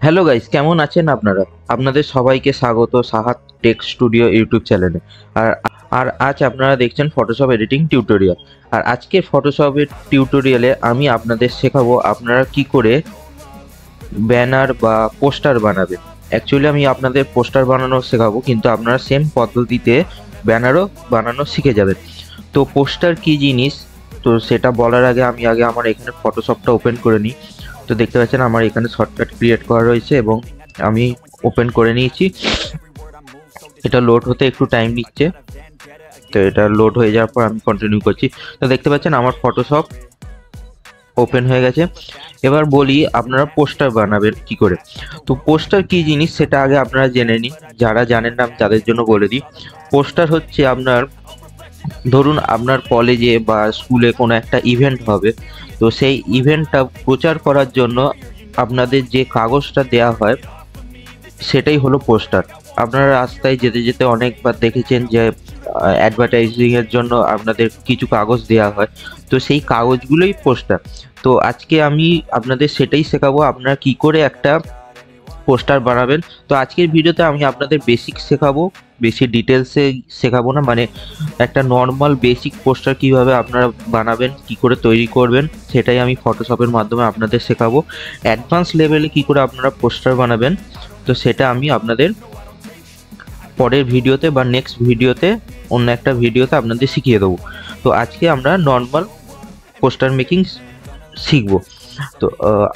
Hello guys, কেমন আছেন আপনারা? আপনাদের সবাইকে স্বাগত সাহাত টেক স্টুডিও ইউটিউব চ্যানেলে। আর আর আজ আপনারা দেখছেন ফটোশপ এডিটিং টিউটোরিয়াল। আর আজকের ফটোশপের টিউটোরিয়ালে আমি আপনাদের শেখাবো আপনারা কি করে ব্যানার বা পোস্টার বানাবেন। অ্যাকচুয়ালি আমি আপনাদের পোস্টার বানানো শেখাবো, কিন্তু আপনারা সেম পদ্ধতিতে ব্যানারও বানানো শিখে যাবেন। তো পোস্টার কি জিনিস, তো সেটা বলার আগে আমি আমার এখানে ফটোশপটা ওপেন করে নিই। তো দেখতে পাচ্ছেন আমার এখানে শর্টকাট ক্রিয়েট করা রয়েছে এবং আমি ওপেন করে নিয়েছি। এটা লোড হতে একটু টাইম নিচ্ছে, তো এটা লোড হয়ে যাওয়ার পর আমি কন্টিনিউ করছি। তো দেখতে পাচ্ছেন আমার ফটোশপ ওপেন হয়ে গেছে। এবার বলি আপনারা পোস্টার বানাবেন কি করে। তো পোস্টার কি জিনিস সেটা আগে আপনারা জেনে নিন, যারা জানেন না আমি তাদের জন্য বলে দিই। পোস্টার হচ্ছে আপনার, ধরুন আপনার কলেজে বা স্কুলে কোনো একটা ইভেন্ট হবে, তো সেই ইভেন্টটা প্রচার করার জন্য আপনাদের যে কাগজটা দেয়া হয় সেটাই হলো পোস্টার। আপনারা রাস্তায় যেতে যেতে অনেকবার দেখেছেন যে অ্যাডভার্টাইজিং এর জন্য আপনাদের কিছু কাগজ দেয়া হয়, তো সেই কাগজগুলোই পোস্টার। তো আজকে আমি আপনাদের সেটাই শেখাবো আপনারা কি করে একটা পোস্টার বানাবেন। তো আজকের ভিডিওতে আমি আপনাদের বেসিক শেখাবো, বেশি ডিটেলসে শেখাবো না, মানে একটা নর্মাল বেসিক পোস্টার কিভাবে আপনারা বানাবেন, কি করে তৈরি করবেন সেটাই আমি ফটোশপের মাধ্যমে আপনাদের শেখাবো। অ্যাডভান্স লেভেলে কি করে আপনারা পোস্টার বানাবেন তো সেটা আমি আপনাদের পরের ভিডিওতে বা নেক্সট ভিডিওতে, অন্য একটা ভিডিওতে আপনাদের শিখিয়ে দেবো। তো আজকে আমরা নর্মাল পোস্টার মেকিং শিখবো। তো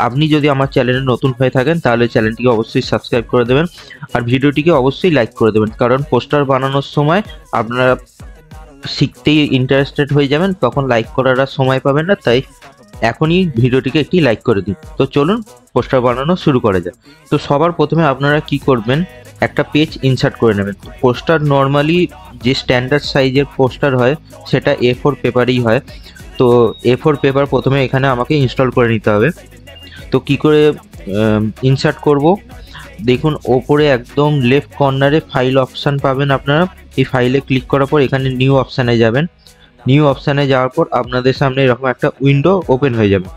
আপনি যদি আমার চ্যানেলে নতুন হয়ে থাকেন তাহলে চ্যানেলটিকে অবশ্যই সাবস্ক্রাইব করে দেবেন, আর ভিডিওটিকে অবশ্যই লাইক করে দেবেন, কারণ পোস্টার বানানোর সময় আপনারা শিখতেই ইন্টারেস্টেড হয়ে যাবেন, তখন লাইক করার আর সময় পাবেন না। তাই এখনই ভিডিওটিকে একটি লাইক করে দিন। তো চলুন পোস্টার বানানো শুরু করা যাক। তো সবার প্রথমে আপনারা কি করবেন, একটা পেজ ইনসার্ট করে নেবেন। পোস্টার নর্মালি যে স্ট্যান্ডার্ড সাইজের পোস্টার হয় সেটা A4 পেপারেই হয়। তো A4 পেপার প্রথমে এখানে আমাকে ইনস্টল করে নিতে হবে। তো কি করে ইনসার্ট করব, দেখুন ওপরে একদম লেফট কর্নারে ফাইল অপশান পাবেন আপনারা। এই ফাইলে ক্লিক করার পর এখানে নিউ অপশানে যাবেন। নিউ অপশানে যাওয়ার পর আপনাদের সামনে এরকম একটা উইন্ডো ওপেন হয়ে যাবে।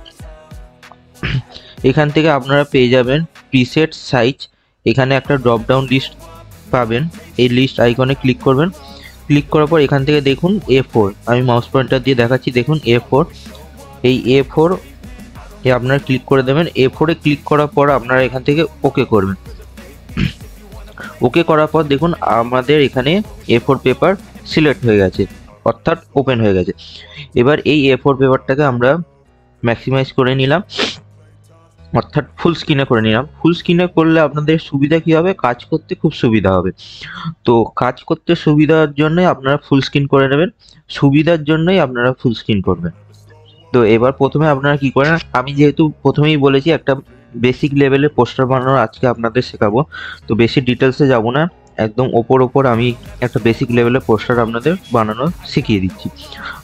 এখান থেকে আপনারা পেয়ে যাবেন প্রিসেট সাইজ। এখানে একটা ড্রপ ডাউন লিস্ট পাবেন, এই লিস্ট আইকনে ক্লিক করবেন। ক্লিক করার পর এখান থেকে দেখুন A4, আমি মাউস পয়েন্টার দিয়ে দেখাচ্ছি, দেখুন A4। এই A4 এ আপনারা ক্লিক করে দেবেন। A4 এ ক্লিক করার পর আপনারা এখান থেকে ওকে করবেন। ওকে করার পর দেখুন আমাদের এখানে A4 পেপার সিলেক্ট হয়ে গেছে, অর্থাৎ ওপেন হয়ে গেছে। এবার এই A4 পেপারটাকে আমরা ম্যাক্সিমাইজ করে নিলাম, অর্থাৎ ফুল স্ক্রিনে করে নিলাম। ফুল স্ক্রিনে করলে আপনাদের সুবিধা কী হবে, কাজ করতে খুব সুবিধা হবে। তো কাজ করতে সুবিধার জন্যই আপনারা ফুল স্ক্রিন করে নেবেন, সুবিধার জন্যই আপনারা ফুল স্ক্রিন করবেন। তো এবার প্রথমে আপনারা কি করেন, আমি যেহেতু প্রথমেই বলেছি একটা বেসিক লেভেলে পোস্টার বানানো আজকে আপনাদের শেখাবো, তো বেশি ডিটেলসে যাব না, একদম ওপর আমি একটা বেসিক লেভেলে পোস্টার আপনাদের বানানো শিখিয়ে দিচ্ছি।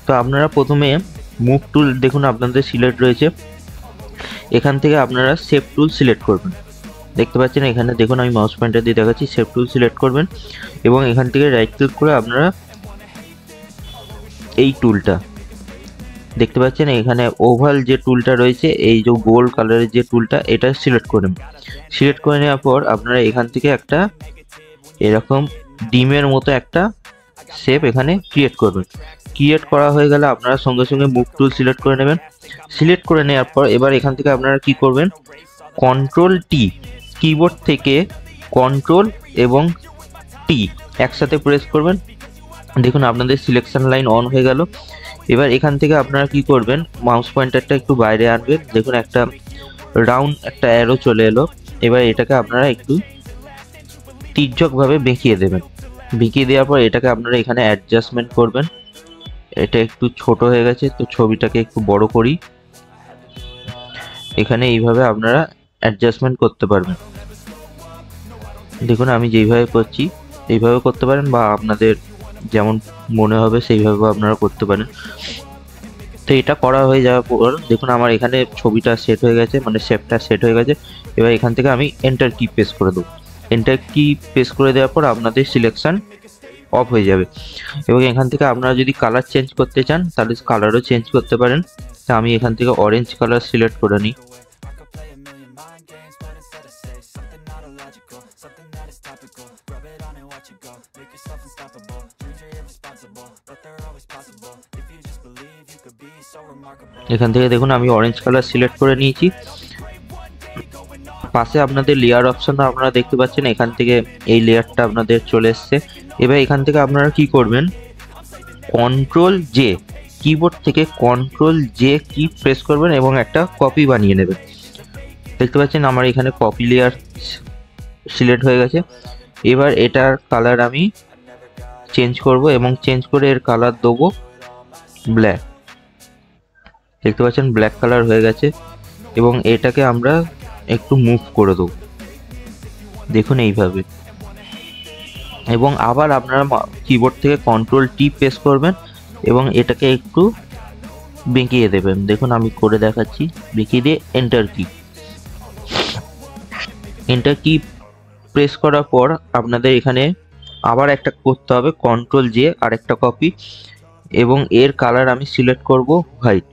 তো আপনারা প্রথমে মুভ টুল দেখুন আপনাদের সিলেক্ট রয়েছে, এখান থেকে আপনারা শেপ টুল সিলেক্ট করবেন। দেখতে পাচ্ছেন এখানে দেখুন আমি মাউস পয়েন্টার দিয়ে দেখাচ্ছি, শেপ টুল সিলেক্ট করবেন এবং এখান থেকে রাইট ক্লিক করে আপনারা এই টুলটা দেখতে পাচ্ছেন, এখানে ওভাল যে টুলটা রয়েছে, এই যে গোল্ড কালারের যে টুলটা, এটা সিলেক্ট করে নেবেন। সিলেক্ট করে নেওয়ার পর আপনারা এখান থেকে একটা এরকম ডিমের মতো একটা শেপ এখানে ক্রিয়েট করবেন। ক্রিয়েট করা হয়ে গেলে আপনারা সঙ্গে সঙ্গে মুভ টুল সিলেক্ট করে নেবেন। সিলেক্ট করে নেওয়ার পর এবার এখান থেকে আপনারা কি করবেন, কন্ট্রোল টি, কিবোর্ড থেকে কন্ট্রোল এবং টি একসাথে প্রেস করবেন। দেখুন আপনাদের সিলেকশন লাইন অন হয়ে গেল। এবার এখান থেকে আপনারা কি করবেন, মাউস পয়েন্টারটা একটু বাইরে আনবেন, দেখুন একটা রাউন্ড একটা অ্যারো চলে এলো। এবার এটাকে আপনারা একটু তির্যকভাবে বেঁকিয়ে দেবেন। বেঁকিয়ে দেওয়ার পর এটাকে আপনারা এখানে অ্যাডজাস্টমেন্ট করবেন। এটা একটু ছোট হয়ে গেছে, তো ছবিটাকে একটু বড় করি। এখানে এইভাবে আপনারা অ্যাডজাস্টমেন্ট করতে পারবেন। দেখুন আমি যেইভাবে করছি এইভাবে করতে পারেন, বা আপনাদের যেমন মনে হবে সেইভাবে আপনারা করতে পারেন। তো এটা করা হয়ে যাওয়ার পর দেখুন আমার এখানে ছবিটা সেট হয়ে গেছে, মানে শেপটা সেট হয়ে গেছে। এবার এখান থেকে আমি এন্টার কি প্রেস করে দেবো। এন্টার কি প্রেস করে দেওয়ার পর আপনাদের সিলেকশন অফ হয়ে যাবে এবং এখান থেকে আপনারা যদি কালার চেঞ্জ করতে চান তাহলে কালারও চেঞ্জ করতে পারেন। তা আমি এখান থেকে অরেঞ্জ কালার সিলেক্ট করে নিই। illogical, something that is topical. Rub it on and watch it go. Make yourself unstoppable. Dreams are irresponsible, but they're always possible. If you just believe, you could be so remarkable. এখান থেকে দেখুন আমি orange colour select করে নিয়েছি। পাশে আপনাদের layer option আপনারা দেখতে পাচ্ছেন, এখান থেকে এই লেয়ারটা আপনাদের চলে এসছে। এবার এখান থেকে আপনারা কি করবেন, কন্ট্রোল জে, কিবোর্ড থেকে কন্ট্রোল জে কি প্রেস করবেন এবং একটা কপি বানিয়ে নেবেন। দেখতে পাচ্ছেন আমার এখানে কপি লেয়ার সিলেক্ট হয়ে গেছে। এবার এটার কালার আমি চেঞ্জ করব এবং চেঞ্জ করে এর কালার দেবো ব্ল্যাক। দেখতে পাচ্ছেন ব্ল্যাক কালার হয়ে গেছে এবং এটাকে আমরা একটু মুভ করে দেবো, দেখুন এইভাবে। এবং আবার আপনারা কিবোর্ড থেকে কন্ট্রোল টি প্রেস করবেন এবং এটাকে একটু বেঁকিয়ে দেবেন। দেখুন আমি করে দেখাচ্ছি, বেঁকিয়ে দিয়ে এন্টার কি প্রেস করার পর আপনাদের এখানে আবার একটা করতে হবে কন্ট্রোল জে আর একটা কপি, এবং এর কালার আমি সিলেক্ট করব হোয়াইট।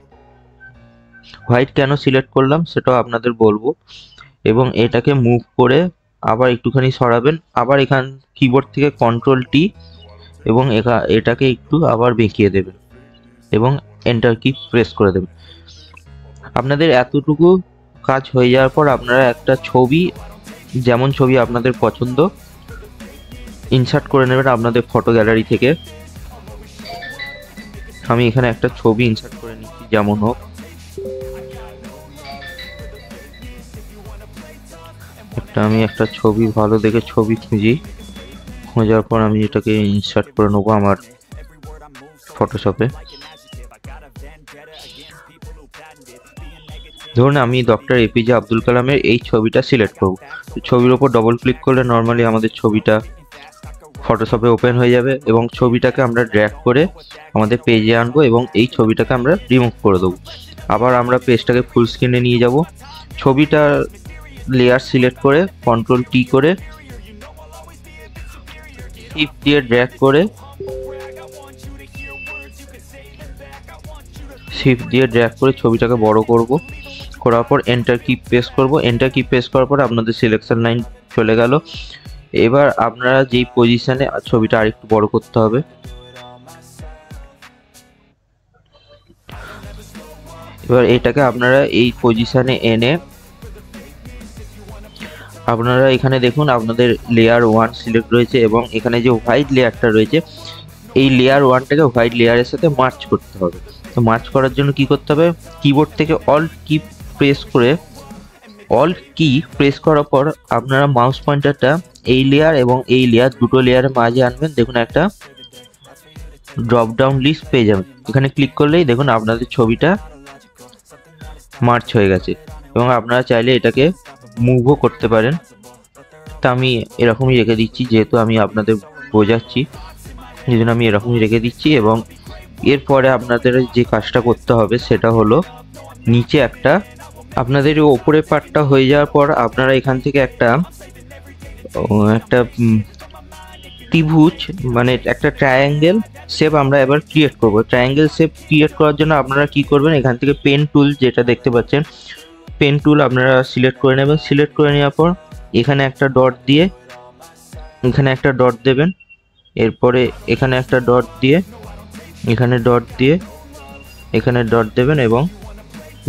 কেন সিলেক্ট করলাম সেটাও আপনাদের বলবো। এবং এটাকে মুভ করে আবার একটুখানি সরাবেন, আবার এখান কিবোর্ড থেকে কন্ট্রোল টি এবং এটাকে একটু আবার বেঁকিয়ে দেবেন এবং এন্টার কি প্রেস করে দেবেন। আপনাদের এতটুকু কাজ হয়ে যাওয়ার পর আপনারা একটা ছবি, যেমন ছবি আপনাদের পছন্দ, ইনসার্ট করে নেবেন আপনাদের ফটো গ্যালারি থেকে। আমি এখানে একটা ছবি ইনসার্ট করে নিচ্ছি, যেমন হোক। আমি একটা ছবি ভালো দেখে ছবি খোঁজার পর আমি এটাকে ইনসার্ট করে নেবো আমার ফটোশপে। ধরুন আমি ডক্টর এপিজে আব্দুল কালামের এই ছবিটা সিলেক্ট করব। ছবির ওপর ডবল ক্লিক করলে নর্মালি আমাদের ছবিটা ফটোশপে ওপেন হয়ে যাবে এবং ছবিটাকে আমরা ড্র্যাগ করে আমাদের পেজে আনবো এবং এই ছবিটাকে আমরা রিমুভ করে দেবো। আবার আমরা পেজটাকে ফুল স্ক্রিনে নিয়ে যাব। ছবিটা লেয়ার সিলেক্ট করে কন্ট্রোল টি করে শিফট দিয়ে ড্র্যাগ করে ছবিটাকে বড় করব। করার পর এন্টার কি প্রেস করব। এন্টার কি প্রেস করার পর আপনাদের সিলেকশন লাইন চলে গেল। এবার আপনারা যেই পজিশনে ছবিটা আরেকটু বড় করতে হবে। এবার এটাকে আপনারা এই পজিশনে এনে আপনারা এখানে দেখুন আপনাদের লেয়ার 1 সিলেক্ট রয়েছে এবং এখানে যে হোয়াইট লেয়ারটা রয়েছে এই লেয়ার 1টাকে হোয়াইট লেয়ারের সাথে মার্চ করতে হবে। তো মার্চ করার জন্য কি করতে হবে, কিবোর্ড থেকে অল্ট কি প্রেস করার পর আপনারা মাউস পয়েন্টারটা এই লেয়ার এবং এই লেয়ার দুটো লেয়ারের মাঝে আনবেন। দেখুন একটা ড্রপ ডাউন লিস্ট পেয়ে যাবেন। এখানে ক্লিক করলেই দেখুন আপনাদের ছবিটা মার্চ হয়ে গেছে এবং আপনারা চাইলে এটাকে মুভও করতে পারেন। তা আমি এরকমই রেখে দিচ্ছি, যেহেতু আমি আপনাদের বোঝাচ্ছি এই জন্য আমি এরকমই রেখে দিচ্ছি। এবং এরপরে আপনাদের যে কাজটা করতে হবে সেটা হলো নিচে একটা আপনাদের ওপরের পার্টটা হয়ে যাওয়ার পর আপনারা এখান থেকে একটা ত্রিভুজ মানে একটা ট্রায়াঙ্গেল শেপ আমরা এবার ক্রিয়েট করব। ট্রায়াঙ্গেল শেপ ক্রিয়েট করার জন্য আপনারা কি করবেন, এখান থেকে পেন টুল যেটা দেখতে পাচ্ছেন পেন টুল আপনারা সিলেক্ট করে নেবেন। সিলেক্ট করে নেওয়ার পর এখানে একটা ডট দিয়ে এখানে একটা ডট দেবেন, এরপরে এখানে একটা ডট দিয়ে এখানে ডট দিয়ে এখানে ডট দেবেন এবং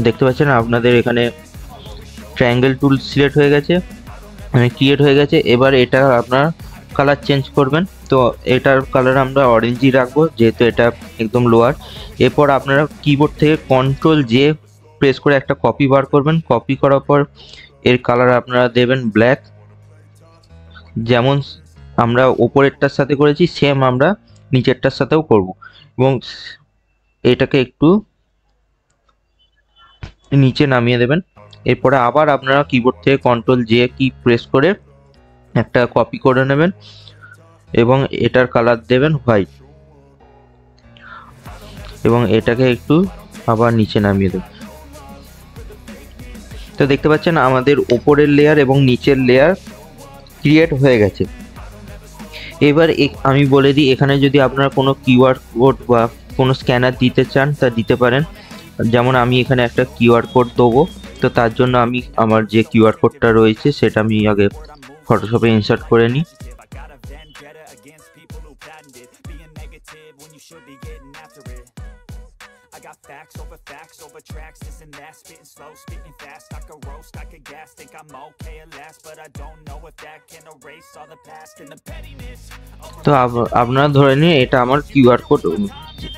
দেখতে পাচ্ছেন আপনাদের এখানে ট্রায়াঙ্গেল টুল সিলেক্ট হয়ে গেছে, মানে ক্রিয়েট হয়ে গেছে। এবার এটা আপনার কালার চেঞ্জ করবেন। তো এটার কালার আমরা অরেঞ্জই রাখবো যেহেতু এটা একদম লোয়ার। এরপর আপনারা কিবোর্ড থেকে কন্ট্রোল জে প্রেস করে একটা কপি বার করবেন। কপি করার পর এর কালার আপনারা দেবেন ব্ল্যাক, যেমন আমরা ওপরেরটার সাথে করেছি সেম আমরা নিচেরটার সাথেও করব। এবং এটাকে একটু নিচে নামিয়ে দেবেন। এরপরে আবার আপনারা কিবোর্ড থেকে কন্ট্রোল জে কি প্রেস করে একটা কপি করে নেবেন এবং এটার কালার দেবেন হোয়াইট এবং এটাকে একটু আবার নিচে নামিয়ে দেবেন। তো দেখতে পাচ্ছেন আমাদের ওপরের লেয়ার এবং নিচের লেয়ার ক্রিয়েট হয়ে গেছে। এবার আমি বলে দিই, এখানে যদি আপনারা কোনো কিউআর কোড বা কোনো স্ক্যানার দিতে চান তা দিতে পারেন। যেমন আমি এখানে একটা কিউআর কোড দেবো, তো তার জন্য আমি আমার যে কিউআর কোডটা রয়েছে সেটা আমি আগে ফটোশপে ইনসার্ট করে নিই। I got a vendetta against people who patented being negative when you should be getting after it. I got facts over tracks, this and that, spitting slow, spitting fast. I could roast, I could gas, think I'm okay at last, but I don't know if that can erase all the past and the pettiness. তো আপনারা ধরে নিন এটা আমার QR code,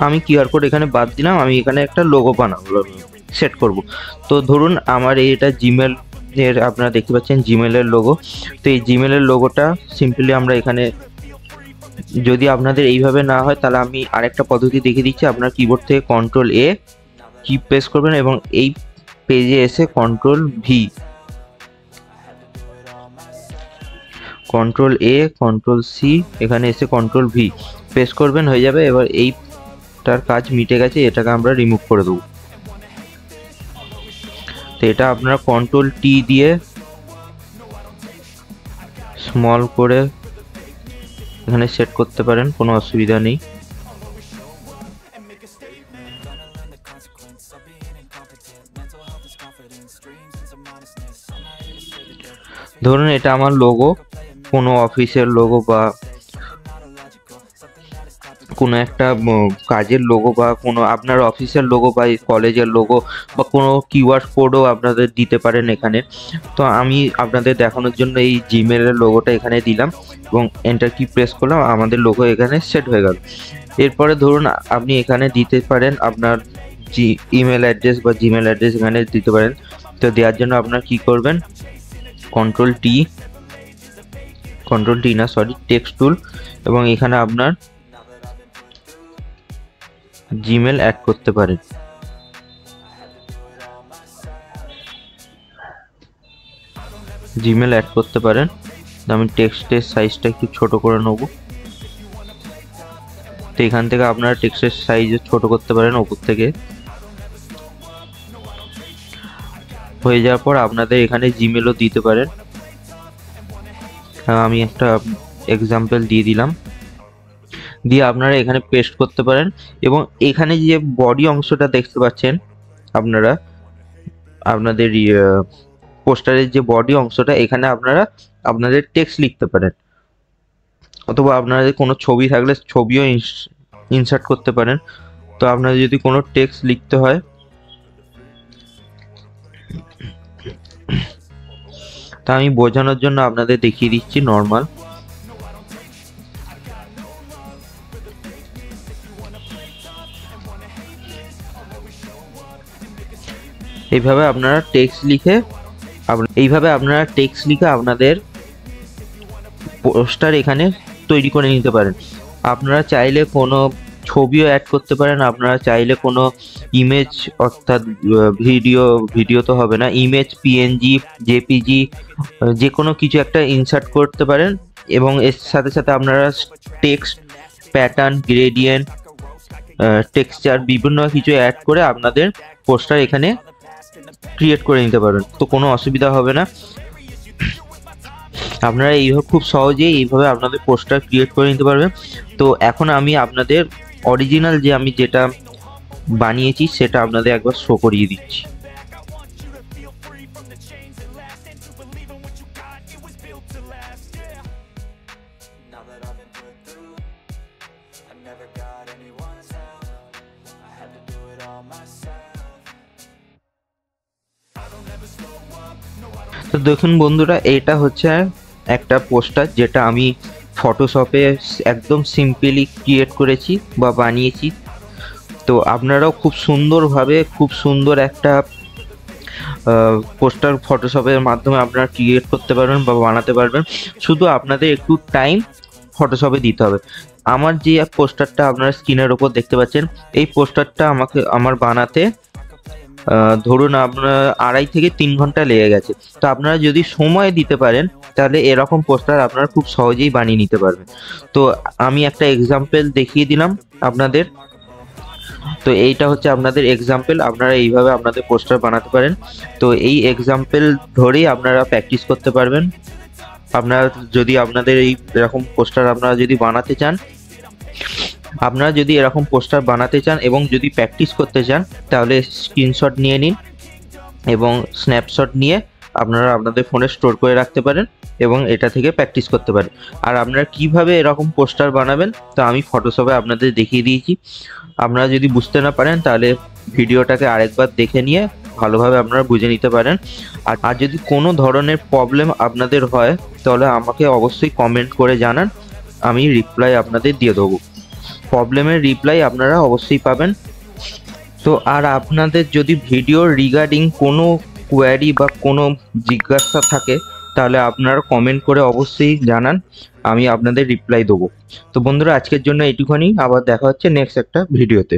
আমি QR code এখানে বাদ দিলাম, আমি এখানে একটা লোগো বানাবো, সেট করব। তো ধরুন আমার এটা জিমেল এর, আপনারা দেখতে পাচ্ছেন জিমেলের লোগো। তো এই জিমেলের লোগোটা সিম্পলি আমরা এখানে, যদি আপনাদের এইভাবে না হয় তাহলে আমি আরেকটা পদ্ধতি দেখিয়ে দিচ্ছি। আপনার কিবোর্ড থেকে কন্ট্রোল এ কি প্রেস করবেন এবং এই পেজে এসে কন্ট্রোল ভি, কন্ট্রোল এ কন্ট্রোল সি, এখানে এসে কন্ট্রোল ভি প্রেস করবেন, হয়ে যাবে। এবার এইটার কাজ মিটে গেছে, এটাকে আমরা রিমুভ করে দেবো। তো এটা আপনারা কন্ট্রোল টি দিয়ে স্মল করে এখানে সেট করতে পারেন, কোনো অসুবিধা নেই। ধরুন এটা আমার লোগো, কোনো অফিসের লোগো বা কোনো একটা কাজের লোগো বা কোনো আপনার অফিসের লোগো বা কলেজের লোগো বা কোনো কিওয়ার্ড কোডও আপনাদের দিতে পারেন এখানে। তো আমি আপনাদের দেখানোর জন্য এই জিমেলের লোগোটা এখানে দিলাম এবং এন্টার কি প্রেস করলাম, আমাদের লোগো এখানে সেট হয়ে গেল। এরপরে ধরুন আপনি এখানে দিতে পারেন আপনার ইমেল অ্যাড্রেস বা জিমেল অ্যাড্রেস এখানে দিতে পারেন। তো দেওয়ার জন্য আপনার কি করবেন, কন্ট্রোল টি না সরি টেক্সট টুল, এবং এখানে আপনার জিমেল অ্যাড করতে পারেন। আমি টেক্সটের সাইজটা একটু ছোট করে নেব। তো এখান থেকে আপনারা টেক্সটের সাইজ ছোট করতে পারেন উপর থেকে। হয়ে যাওয়ার পর আপনাদের এখানে জিমেলও দিতে পারেন। আমি একটা এক্সাম্পল দিয়ে দিলাম, দিয়ে আপনারা এখানে পেস্ট করতে পারেন। এবং এখানে যে বডি অংশটা দেখতে পাচ্ছেন আপনারা, আপনাদের পোস্টারের যে বডি অংশটা, এখানে আপনারা আপনাদের টেক্সট লিখতে পারেন, অথবা আপনাদের কোনো ছবি থাকলে ছবিও ইনসার্ট করতে পারেন। তো আপনাদের যদি কোনো টেক্সট লিখতে হয়, তা আমি বোঝানোর জন্য আপনাদের দেখিয়ে দিচ্ছি নর্মাল। এইভাবে আপনারা টেক্সট লিখে আপনাদের পোস্টার এখানে তৈরি করে নিতে পারেন। আপনারা চাইলে কোনো ছবিও অ্যাড করতে পারেন, আপনারা চাইলে কোনো ইমেজ, অর্থাৎ ভিডিও তো হবে না, ইমেজ, পিএনজি, জেপিজি, যে কোনো কিছু একটা ইনসার্ট করতে পারেন। এবং এর সাথে সাথে আপনারা টেক্সট, প্যাটার্ন, গ্রেডিয়েন্ট, টেক্সচার বিভিন্ন কিছু অ্যাড করে আপনাদের পোস্টার এখানে ক্রিয়েট করে নিতে পারেন। তো কোনো অসুবিধা হবে না, আপনারা এইভাবে খুব সহজেই এইভাবে আপনাদের পোস্টার ক্রিয়েট করে নিতে পারবেন। তো এখন আমি আপনাদের অরিজিনাল যে আমি যেটা বানিয়েছি সেটা আপনাদের একবার শো করিয়ে দিচ্ছি। তো দেখুন বন্ধুরা, এটা হচ্ছে একটা পোস্টার যেটা আমি ফটোশপে একদম সিম্পলি ক্রিয়েট করেছি বা বানিয়েছি। তো আপনারাও খুব সুন্দরভাবে, খুব সুন্দর একটা পোস্টার ফটোশপের মাধ্যমে আপনারা ক্রিয়েট করতে পারবেন বা বানাতে পারবেন। শুধু আপনাদের একটু টাইম ফটোশপে দিতে হবে। আমার যে পোস্টারটা আপনারা স্ক্রিনের ওপর দেখতে পাচ্ছেন, এই পোস্টারটা আমার বানাতে ধরুন আপনার 2.5 থেকে 3 ঘন্টা লেগে গেছে। তো আপনারা যদি সময় দিতে পারেন তাহলে এরকম পোস্টার আপনারা খুব সহজেই বানিয়ে নিতে পারবেন। তো আমি একটা এক্সাম্পল দেখিয়ে দিলাম আপনাদের। তো এইটা হচ্ছে আপনাদের এক্সাম্পল, আপনারা এইভাবে আপনাদের পোস্টার বানাতে পারেন। তো এই এক্সাম্পল ধরেই আপনারা প্র্যাকটিস করতে পারবেন। আপনারা যদি আপনাদের এরকম পোস্টার আপনারা যদি বানাতে চান এবং যদি প্র্যাকটিস করতে চান, তাহলে স্ক্রিনশট নিয়ে নিন এবং স্ন্যাপশট নিয়ে আপনারা আপনাদের ফোনে স্টোর করে রাখতে পারেন এবং এটা থেকে প্র্যাকটিস করতে পারেন। আর আপনারা কিভাবে এরকম পোস্টার বানাবেন তা আমি ফটোশপে আপনাদের দেখিয়ে দিয়েছি। আপনারা যদি বুঝতে না পারেন তাহলে ভিডিওটাকে আরেকবার দেখে নিয়ে ভালোভাবে আপনারা বুঝে নিতে পারেন। আর যদি কোনো ধরনের প্রবলেম আপনাদের হয় তাহলে আমাকে অবশ্যই কমেন্ট করে জানান, আমি রিপ্লাই আপনাদের দিয়ে দেবো। প্রবলেমের রিপ্লাই আপনারা অবশ্যই পাবেন। তো আর আপনাদের যদি ভিডিও রিগার্ডিং কোনো কোয়ারি বা কোনো জিজ্ঞাসা থাকে তাহলে আপনারা কমেন্ট করে অবশ্যই জানান, আমি আপনাদের রিপ্লাই দেবো। তো বন্ধুরা, আজকের জন্য এইটুখানি, আবার দেখা হচ্ছে নেক্সট একটা ভিডিওতে।